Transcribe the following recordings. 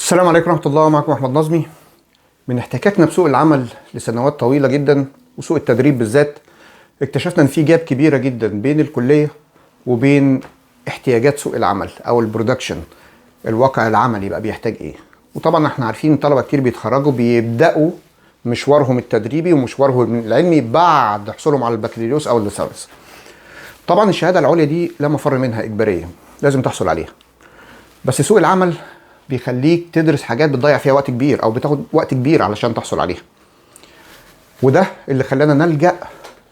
السلام عليكم ورحمة الله. معكم أحمد نظمي. من احتكاكنا بسوق العمل لسنوات طويلة جدا وسوق التدريب بالذات، اكتشفنا ان في جاب كبيرة جدا بين الكلية وبين احتياجات سوق العمل او البرودكشن، الواقع العملي بقى بيحتاج ايه. وطبعا احنا عارفين طلبة كتير بيتخرجوا بيبدأوا مشوارهم التدريبي ومشوارهم العلمي بعد حصولهم على البكالوريوس او الليسانس. طبعا الشهادة العليا دي لا مفر منها، إجبارية لازم تحصل عليها، بس سوق العمل بيخليك تدرس حاجات بتضيع فيها وقت كبير او بتاخد وقت كبير علشان تحصل عليها. وده اللي خلانا نلجأ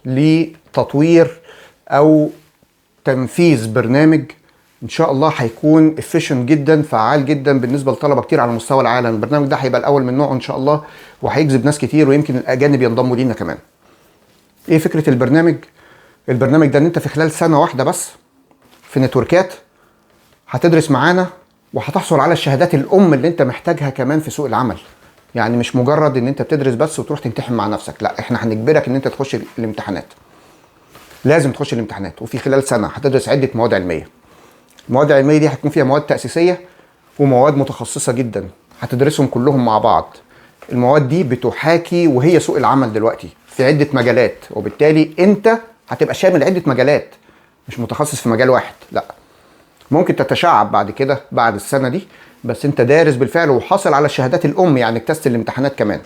لتطوير او تنفيذ برنامج ان شاء الله هيكون efficient جدا، فعال جدا بالنسبه لطلبه كتير على مستوى العالم. البرنامج ده هيبقى الاول من نوعه ان شاء الله، وهيجذب ناس كتير ويمكن الاجانب ينضموا لينا كمان. ايه فكره البرنامج؟ البرنامج ده ان انت في خلال سنه واحده بس في نتوركات هتدرس معانا وهتحصل على الشهادات الام اللي انت محتاجها كمان في سوق العمل. يعني مش مجرد ان انت بتدرس بس وتروح تمتحن مع نفسك، لا، احنا هنجبرك ان انت تخش الامتحانات. لازم تخش الامتحانات، وفي خلال سنه هتدرس عده مواد علميه. المواد العلميه دي هتكون فيها مواد تاسيسيه ومواد متخصصه جدا، هتدرسهم كلهم مع بعض. المواد دي بتحاكي وهي سوق العمل دلوقتي في عده مجالات، وبالتالي انت هتبقى شامل عده مجالات، مش متخصص في مجال واحد. لا، ممكن تتشعب بعد كده بعد السنه دي، بس انت دارس بالفعل وحاصل على الشهادات الام، يعني اجتزت الامتحانات كمان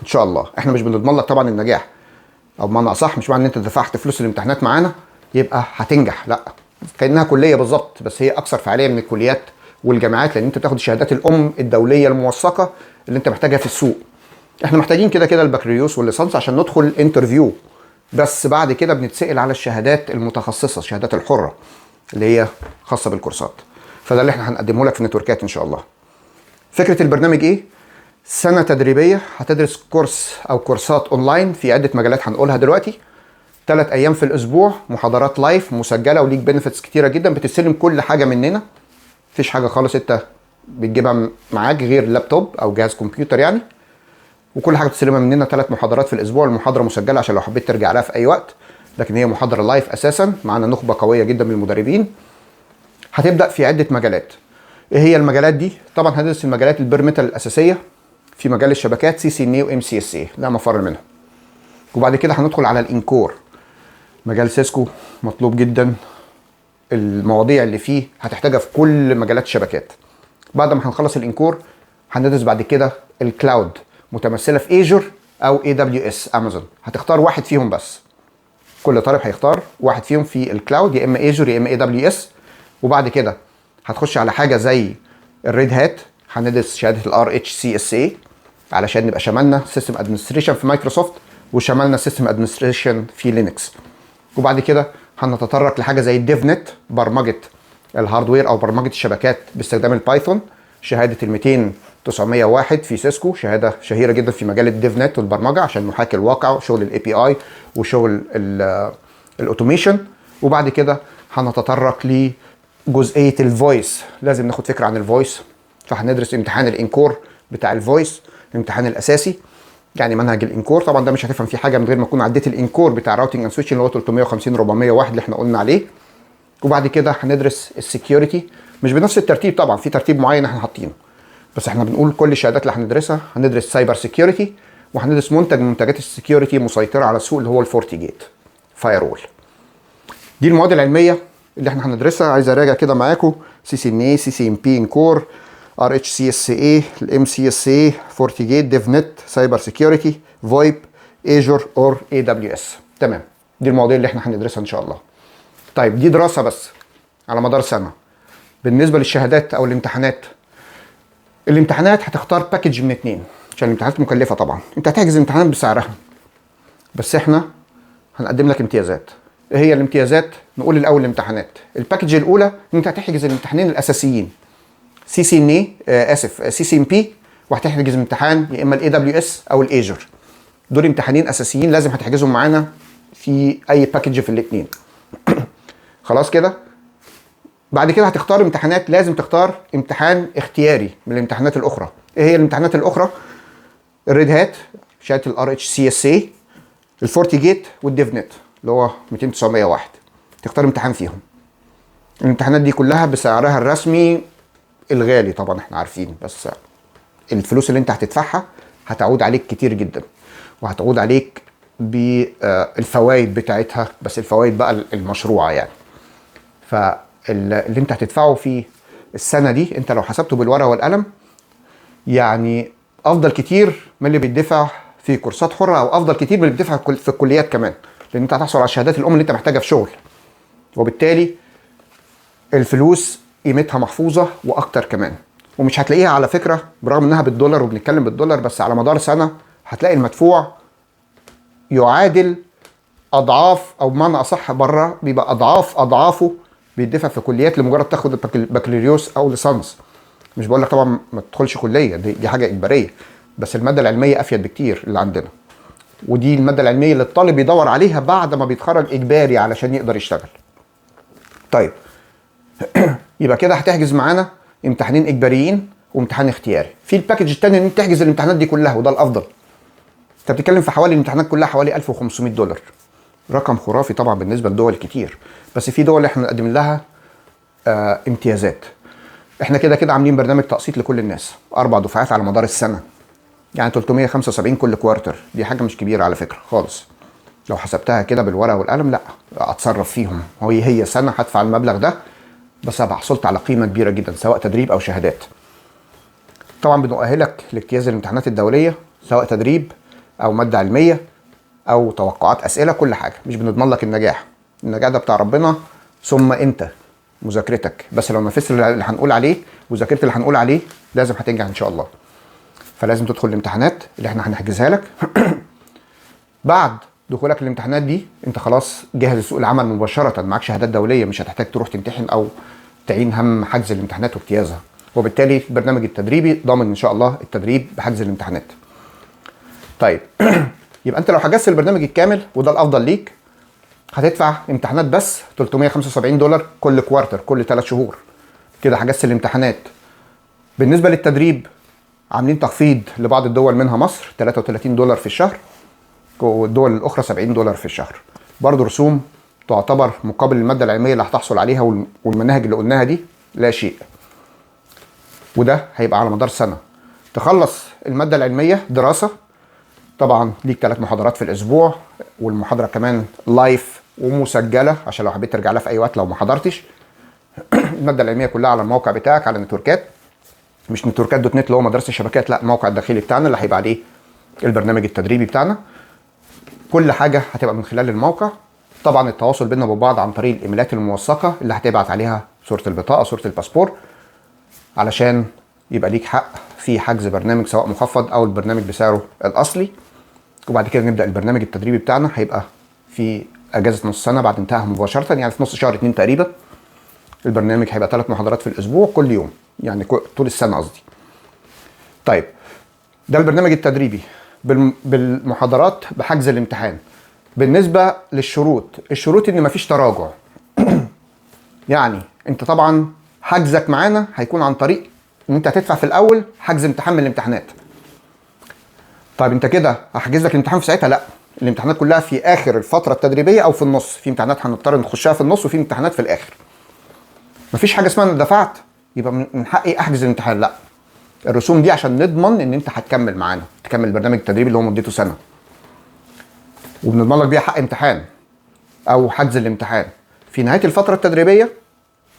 ان شاء الله. احنا مش بنضمن لك طبعا النجاح، او بمعنى اصح مش معنى ان انت دفعت فلوس الامتحانات معانا يبقى هتنجح، لا، كانها كليه بالظبط، بس هي اكثر فعاليه من الكليات والجامعات، لان انت بتاخد الشهادات الام الدوليه الموثقه اللي انت محتاجها في السوق. احنا محتاجين كده كده البكالوريوس والليسانس عشان ندخل انترفيو، بس بعد كده بنتسأل على الشهادات المتخصصه، الشهادات الحره اللي هي خاصه بالكورسات. فده اللي احنا هنقدمه لك في النتوركات ان شاء الله. فكره البرنامج ايه؟ سنه تدريبيه هتدرس كورس او كورسات اونلاين في عده مجالات هنقولها دلوقتي. 3 ايام في الاسبوع، محاضرات لايف مسجله وليك بنفيتس كتيره جدا. بتستلم كل حاجه مننا، مفيش حاجه خالص انت بتجيبها معاك غير لابتوب او جهاز كمبيوتر يعني. وكل حاجه بتستلمها مننا 3 محاضرات في الاسبوع. المحاضره مسجله عشان لو حبيت ترجع لها في اي وقت، لكن هي محاضره لايف اساسا. معانا نخبه قويه جدا من المدربين. هتبدا في عده مجالات. ايه هي المجالات دي؟ طبعا هندرس المجالات البيرميتال الاساسيه. في مجال الشبكات سي سي ان اي وام سي اس اي، لا مفر منها. وبعد كده هندخل على الانكور، مجال سيسكو مطلوب جدا. المواضيع اللي فيه هتحتاجها في كل مجالات الشبكات. بعد ما هنخلص الانكور هندرس بعد كده الكلاود، متمثله في ايجور او اي دبليو اس امازون. هتختار واحد فيهم بس، كل طالب هيختار واحد فيهم في الكلاود، يا اما ايجور يا اما اي دبليو اس. وبعد كده هتخش على حاجه زي الريد هات، هندرس شهاده الار اتش سي اس اي علشان نبقى شملنا سيستم ادمنستريشن في مايكروسوفت وشملنا سيستم ادمنستريشن في لينكس. وبعد كده هنتطرق لحاجه زي الديف نت، برمجه الهاردوير او برمجه الشبكات باستخدام البايثون. شهاده ال 200-901 في سيسكو، شهاده شهيره جدا في مجال الديف نت والبرمجه عشان محاكي الواقع وشغل الاي بي اي وشغل الاوتوميشن. وبعد كده هنتطرق لجزئيه الفويس، لازم ناخد فكره عن الفويس. فهندرس امتحان الانكور بتاع الفويس، الامتحان الاساسي يعني منهج الانكور. طبعا ده مش هتفهم فيه حاجه من غير ما تكون عديت الانكور بتاع الراوتنج اند سويتشنج اللي هو 350-401 اللي احنا قلنا عليه. وبعد كده هندرس السكيورتي، مش بنفس الترتيب طبعا، في ترتيب معين احنا حاطينه، بس احنا بنقول كل الشهادات اللي هندرسها. هندرس سايبر سكيورتي، وهندرس منتج من منتجات السكيورتي مسيطره على السوق اللي هو الفورتي جيت فاير وول. دي المواد العلميه اللي احنا هندرسها. عايز اراجع كده معاكم: سي سي ان اي، سي سي ام بي انكور، ار اتش سي اس اي، الام سي اس اي، فورتي جيت، ديف نت، سايبر سكيورتي، فويب، ايجور اور اي دبليو اس. تمام، دي المواضيع اللي احنا هندرسها ان شاء الله. طيب دي دراسه بس على مدار سنه. بالنسبه للشهادات او الامتحانات، الامتحانات هتختار باكج من 2 عشان الامتحانات مكلفه طبعا. انت هتحجز امتحانات بسعرها، بس احنا هنقدم لك امتيازات. ايه هي الامتيازات؟ نقول الاول الامتحانات. الباكج الاولى ان انت هتحجز الامتحانين الاساسيين، سي سي ان اي، سي سي ام بي، وهتحجز امتحان يا اما الاي دبليو اس او الايجور. دول امتحانين اساسيين لازم هتحجزهم معانا في اي باكج في الاثنين. خلاص كده. بعد كده هتختار امتحانات، لازم تختار امتحان اختياري من الامتحانات الاخرى. ايه هي الامتحانات الاخرى؟ الريد هات، شهاده الار اتش سي اس اي، الفورتي جيت، والديف نت اللي هو 200-901. تختار امتحان فيهم. الامتحانات دي كلها بسعرها الرسمي الغالي طبعا احنا عارفين، بس الفلوس اللي انت هتدفعها هتعود عليك كتير جدا، وهتعود عليك بالفوائد بتاعتها، بس الفوائد بقى المشروعه يعني. فاللي انت هتدفعه في السنه دي انت لو حسبته بالورقه والقلم يعني افضل كتير من اللي بيدفع في كورسات حره، او افضل كتير من اللي بيدفع في الكليات كمان، لان انت هتحصل على الشهادات الام اللي انت محتاجها في شغل، وبالتالي الفلوس قيمتها محفوظه واكتر كمان. ومش هتلاقيها على فكره برغم انها بالدولار وبنتكلم بالدولار، بس على مدار سنه هتلاقي المدفوع يعادل اضعاف، او بمعنى اصح بره بيبقى اضعافه بيدفع في كليات لمجرد تاخد بكالوريوس او ليسانس. مش بقول لك طبعا ما تدخلش كليه، دي حاجه اجباريه، بس الماده العلميه افيد بكتير اللي عندنا، ودي الماده العلميه اللي الطالب يدور عليها بعد ما بيتخرج اجباري علشان يقدر يشتغل. طيب يبقى كده هتحجز معانا امتحانين اجباريين وامتحان اختياري. في الباكج الثاني ان انت تحجز الامتحانات دي كلها، وده الافضل. انت بتتكلم في حوالي الامتحانات كلها حوالي $1500، رقم خرافي طبعا بالنسبه لدول كتير، بس في دول احنا نقدم لها امتيازات. احنا كده كده عاملين برنامج تقسيط لكل الناس 4 دفعات على مدار السنه، يعني 375 كل كوارتر. دي حاجه مش كبيره على فكره خالص، لو حسبتها كده بالورقه والقلم لا اتصرف فيهم. هي سنه هدفع المبلغ ده، بس ابقى حصلت على قيمه كبيره جدا سواء تدريب او شهادات. طبعا بنؤهلك لاجتياز الامتحانات الدوليه سواء تدريب او ماده علميه او توقعات اسئله، كل حاجه. مش بنضمن لك النجاح ده بتاع ربنا، ثم انت مذاكرتك. بس لو نفذت اللي هنقول عليه وذاكرت اللي هنقول عليه لازم هتنجح ان شاء الله. فلازم تدخل الامتحانات اللي احنا هنحجزها لك. بعد دخولك الامتحانات دي انت خلاص جاهز لسوق العمل مباشره، معاك شهادات دوليه، مش هتحتاج تروح تمتحن او تعين هم حجز الامتحانات واجتيازها. وبالتالي البرنامج التدريبي ضامن ان شاء الله التدريب بحجز الامتحانات. طيب يبقى انت لو حجزت البرنامج الكامل وده الافضل ليك هتدفع امتحانات بس $375 كل كوارتر، كل 3 شهور. كده حجزت الامتحانات. بالنسبه للتدريب عاملين تخفيض لبعض الدول منها مصر $33 في الشهر، والدول الاخرى $70 في الشهر. برضو رسوم تعتبر مقابل الماده العلميه اللي هتحصل عليها والمناهج اللي قلناها دي لا شيء. وده هيبقى على مدار سنه. تخلص الماده العلميه دراسه، طبعا ليك 3 محاضرات في الاسبوع، والمحاضره كمان لايف ومسجله عشان لو حبيت ترجع لها في اي وقت لو ما حضرتش. الماده العلميه كلها على الموقع بتاعك على نتوركات، مش نتوركات دوت نت اللي هو مدرسه الشبكات، لا الموقع الداخلي بتاعنا اللي هيبقى عليه البرنامج التدريبي بتاعنا. كل حاجه هتبقى من خلال الموقع. طبعا التواصل بيننا وبعض عن طريق الايميلات الموثقه اللي هتبعت عليها صوره البطاقه، صوره الباسبور، علشان يبقى ليك حق في حجز برنامج سواء مخفض او البرنامج بسعره الاصلي. وبعد كده نبدا البرنامج التدريبي بتاعنا، هيبقى في اجازه نص سنه بعد انتهاءها مباشره، يعني في نص شهر 2 تقريبا. البرنامج هيبقى 3 محاضرات في الاسبوع كل يوم، يعني طول السنه قصدي. طيب ده البرنامج التدريبي بالمحاضرات بحجز الامتحان. بالنسبه للشروط، الشروط ان مفيش تراجع. يعني انت طبعا حجزك معانا هيكون عن طريق ان انت هتدفع في الاول حجز امتحان من الامتحانات. طيب انت كده هحجز لك الامتحان في ساعتها؟ لا، الامتحانات كلها في اخر الفتره التدريبيه او في النص. في امتحانات هنضطر نخشها في النص، وفي امتحانات في الاخر. مفيش حاجه اسمها انا دفعت يبقى من حقي احجز الامتحان، لا. الرسوم دي عشان نضمن ان انت هتكمل معانا، تكمل البرنامج التدريبي اللي هو مدته سنه، وبنضمن لك بيها حق امتحان او حجز الامتحان. في نهايه الفتره التدريبيه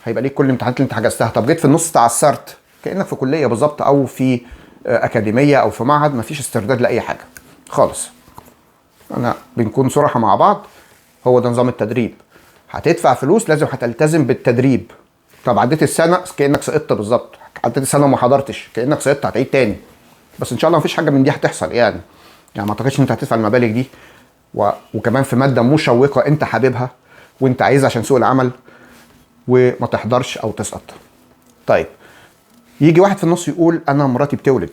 هيبقى ليك كل الامتحانات اللي انت حجزتها. طب جيت في النص تعثرت، كانك في كليه بالظبط او في اكاديميه او في معهد، مفيش استرداد لاي حاجه خالص. انا بنكون صراحه مع بعض، هو ده نظام التدريب. هتدفع فلوس، لازم هتلتزم بالتدريب. طب عديت السنه كانك سقطت بالظبط، عديت السنه وما حضرتش كانك سقطت، هتعيد تاني. بس ان شاء الله مفيش حاجه من دي هتحصل يعني ما اعتقدش ان انت هتدفع المبالغ دي، وكمان في ماده مشوقه انت حاببها وانت عايزها عشان سوق العمل، وما تحضرش او تسقط. طيب يجي واحد في النص يقول انا مراتي بتولد،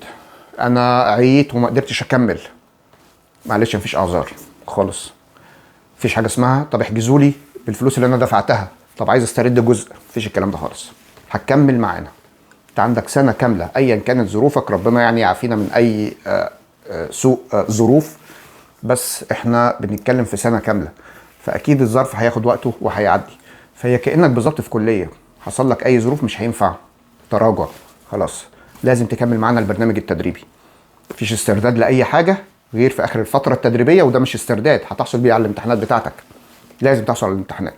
انا عييت وما قدرتش اكمل. معلش مفيش اعذار خالص. مفيش حاجه اسمها طب احجزوا لي بالفلوس اللي انا دفعتها، طب عايز استرد جزء. مفيش الكلام ده خالص. هتكمل معانا. انت عندك سنه كامله ايا كانت ظروفك، ربنا يعني يعافينا من اي سوء ظروف، بس احنا بنتكلم في سنه كامله، فاكيد الظرف هياخد وقته وهيعدي. فهي كانك بالظبط في كليه، حصل لك اي ظروف مش هينفع تراجع خلاص. لازم تكمل معانا البرنامج التدريبي. مفيش استرداد لاي حاجه غير في اخر الفتره التدريبيه، وده مش استرداد هتحصل بيه على الامتحانات بتاعتك، لازم تحصل على الامتحانات.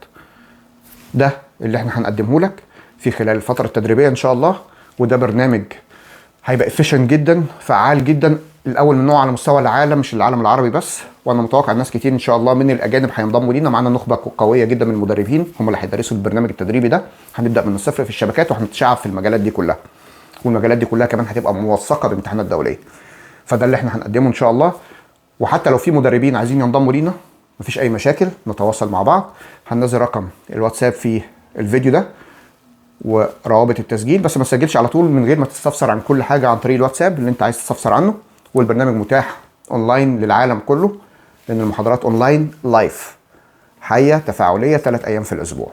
ده اللي احنا هنقدمه لك في خلال الفتره التدريبيه ان شاء الله. وده برنامج هيبقى افيشنت جدا، فعال جدا، الاول من نوعه على مستوى العالم، مش العالم العربي بس. وانا متوقع ناس كتير ان شاء الله من الاجانب هينضموا لينا. معانا نخبه قويه جدا من المدربين هم اللي هيدرسوا البرنامج التدريبي ده. هنبدا من الصفر في الشبكات وهنتشعب في المجالات دي كلها، والمجالات دي كلها كمان هتبقى موثقه بامتحانات دوليه. فده اللي احنا هنقدمه ان شاء الله. وحتى لو في مدربين عايزين ينضموا لينا مفيش اي مشاكل، نتواصل مع بعض. هننزل رقم الواتساب في الفيديو ده وروابط التسجيل، بس ما تسجلش على طول من غير ما تستفسر عن كل حاجه عن طريق الواتساب اللي انت عايز تستفسر عنه. والبرنامج متاح اونلاين للعالم كله، لان المحاضرات اونلاين لايف حيه تفاعليه 3 ايام في الاسبوع.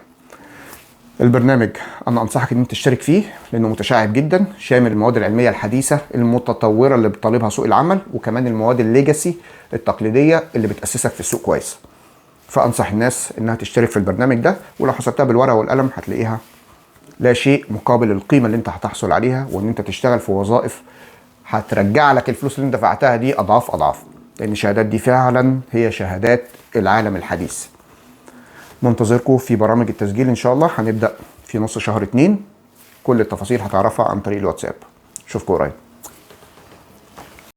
البرنامج انا انصحك ان انت تشترك فيه لانه متشعب جدا، شامل المواد العلميه الحديثه المتطوره اللي بيطالبها سوق العمل، وكمان المواد الليجاسي التقليديه اللي بتاسسك في السوق كويس. فانصح الناس انها تشترك في البرنامج ده، ولو حسبتها بالورقه والقلم هتلاقيها لا شيء مقابل القيمه اللي انت هتحصل عليها، وان انت تشتغل في وظائف هترجع لك الفلوس اللي انت دفعتها دي اضعاف اضعاف، لان الشهادات دي فعلا هي شهادات العالم الحديث. منتظركم في برامج التسجيل ان شاء الله. هنبدا في نص شهر 2. كل التفاصيل هتعرفها عن طريق الواتساب. اشوفكم قريب.